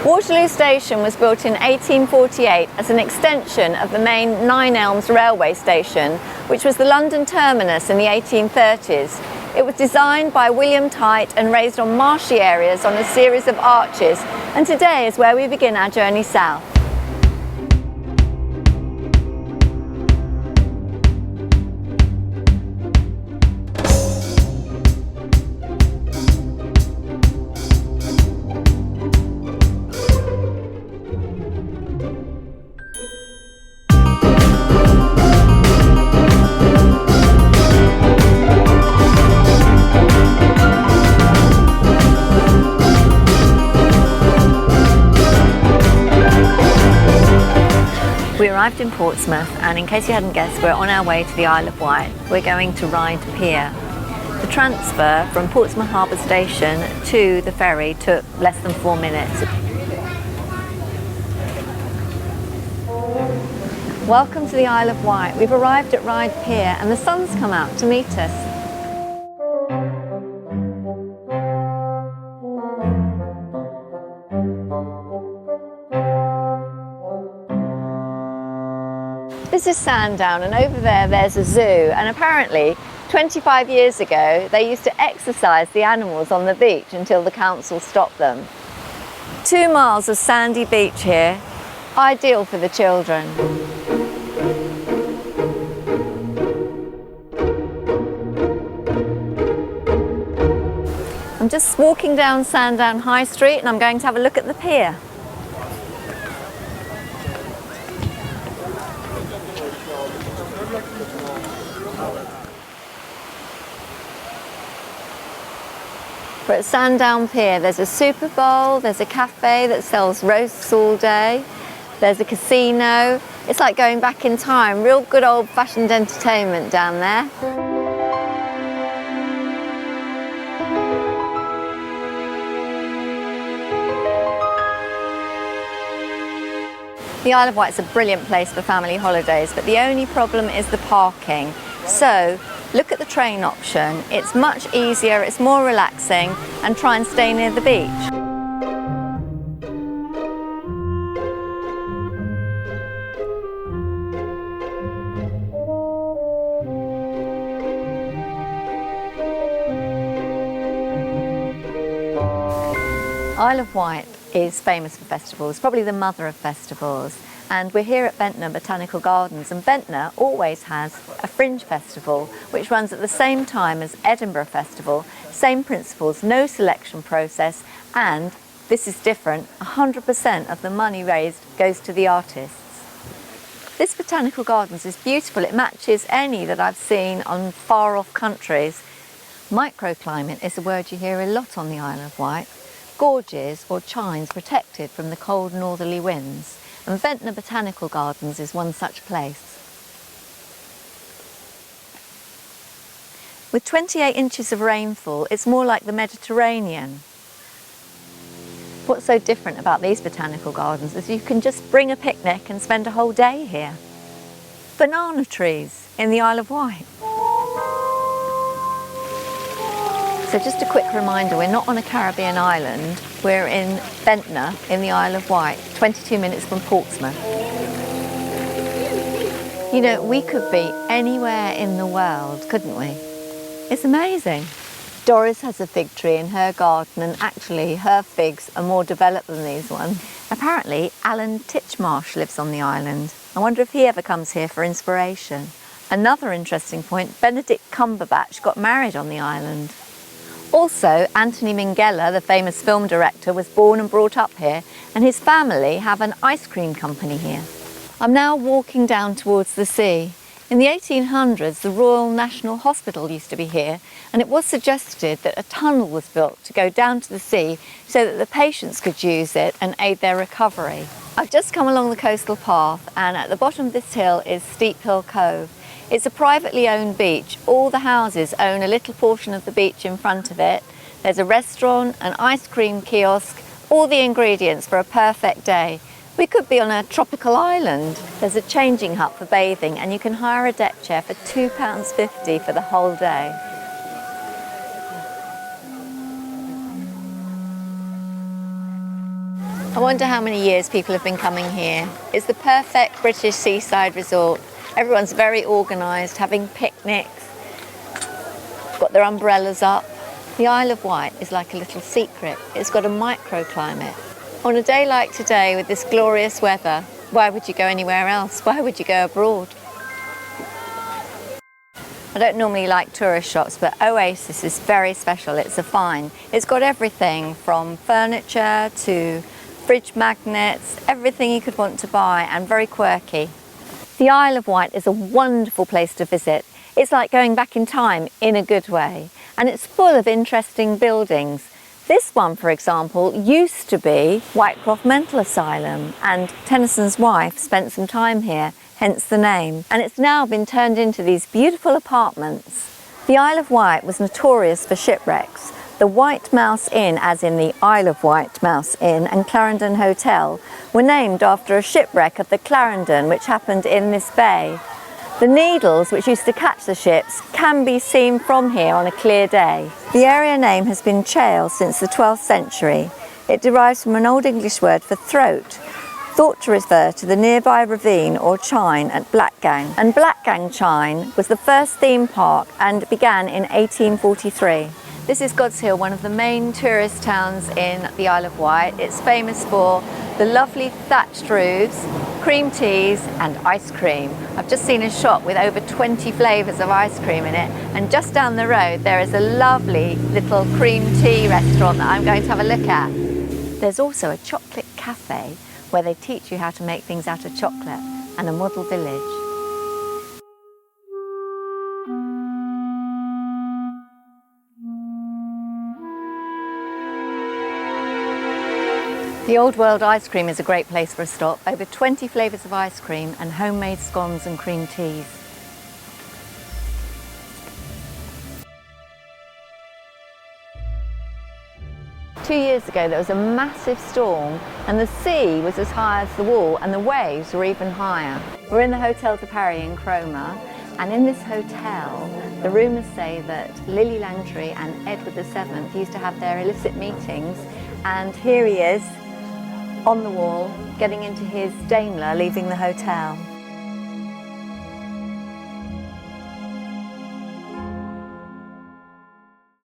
Waterloo Station was built in 1848 as an extension of the main Nine Elms railway station, which was the London terminus in the 1830s. It was designed by William Tite and raised on marshy areas on a series of arches, and today is where we begin our journey south. We arrived in Portsmouth, and in case you hadn't guessed, we're on our way to the Isle of Wight. We're going to Ryde Pier. The transfer from Portsmouth Harbour Station to the ferry took less than 4 minutes. Welcome to the Isle of Wight. We've arrived at Ryde Pier and the sun's come out to meet us. This is Sandown, and over there's a zoo, and apparently 25 years ago they used to exercise the animals on the beach until the council stopped them. 2 miles of sandy beach here, ideal for the children. I'm just walking down Sandown High Street and I'm going to have a look at the pier. We're at Sandown Pier. There's a Super Bowl, there's a cafe that sells roasts all day, there's a casino. It's like going back in time, real good old-fashioned entertainment down there. The Isle of Wight's a brilliant place for family holidays, but the only problem is the parking. So look at the train option. It's much easier, it's more relaxing, and try and stay near the beach. Isle of Wight is famous for festivals, probably the mother of festivals. And we're here at Benton Botanical Gardens, and Benton always has a fringe festival which runs at the same time as Edinburgh Festival. Same principles, no selection process, and this is different, 100% of the money raised goes to the artists. This Botanical Gardens is beautiful. It matches any that I've seen on far off countries. Microclimate is a word you hear a lot on the Isle of Wight. Gorges or chines protected from the cold northerly winds. And Benton Botanical Gardens is one such place. With 28 inches of rainfall, it's more like the Mediterranean. What's so different about these botanical gardens is you can just bring a picnic and spend a whole day here. Banana trees in the Isle of Wight. So just a quick reminder, we're not on a Caribbean island, we're in Benton in the Isle of Wight, 22 minutes from Portsmouth. You know, we could be anywhere in the world, couldn't we? It's amazing. Doris has a fig tree in her garden, and actually her figs are more developed than these ones. Apparently Alan Titchmarsh lives on the island. I wonder if he ever comes here for inspiration. Another interesting point, Benedict Cumberbatch got married on the island. Also, Anthony Minghella, the famous film director, was born and brought up here, and his family have an ice cream company here. I'm now walking down towards the sea. In the 1800s, the Royal National Hospital used to be here, and it was suggested that a tunnel was built to go down to the sea so that the patients could use it and aid their recovery. I've just come along the coastal path, and at the bottom of this hill is Steep Hill Cove. It's a privately owned beach. All the houses own a little portion of the beach in front of it. There's a restaurant, an ice cream kiosk, all the ingredients for a perfect day. We could be on a tropical island. There's a changing hut for bathing, and you can hire a deck chair for £2.50 for the whole day. I wonder how many years people have been coming here. It's the perfect British seaside resort. Everyone's very organised, having picnics, got their umbrellas up. The Isle of Wight is like a little secret. It's got a microclimate. On a day like today with this glorious weather, why would you go anywhere else? Why would you go abroad? I don't normally like tourist shops, but Oasis is very special. It's a find. It's got everything from furniture to fridge magnets, everything you could want to buy, and very quirky. The Isle of Wight is a wonderful place to visit. It's like going back in time in a good way, and it's full of interesting buildings. This one, for example, used to be Whitecroft Mental Asylum, and Tennyson's wife spent some time here, hence the name, and it's now been turned into these beautiful apartments. The Isle of Wight was notorious for shipwrecks. The White Mouse Inn, as in the Isle of Wight Mouse Inn, and Clarendon Hotel were named after a shipwreck of the Clarendon which happened in this bay. The needles which used to catch the ships can be seen from here on a clear day. The area name has been Chale since the 12th century. It derives from an Old English word for throat, thought to refer to the nearby ravine or chine at Blackgang. And Blackgang Chine was the first theme park and began in 1843. This is God's Hill, one of the main tourist towns in the Isle of Wight. It's famous for the lovely thatched roofs, cream teas and ice cream. I've just seen a shop with over 20 flavours of ice cream in it, and just down the road there is a lovely little cream tea restaurant that I'm going to have a look at. There's also a chocolate cafe where they teach you how to make things out of chocolate, and a model village. The Old World Ice Cream is a great place for a stop. Over 20 flavours of ice cream and homemade scones and cream teas. Two years ago there was a massive storm and the sea was as high as the wall and the waves were even higher. We're in the Hotel de Paris in Cromer, and in this hotel the rumours say that Lily Langtry and Edward VII used to have their illicit meetings, and here he is on the wall, getting into his Daimler, leaving the hotel.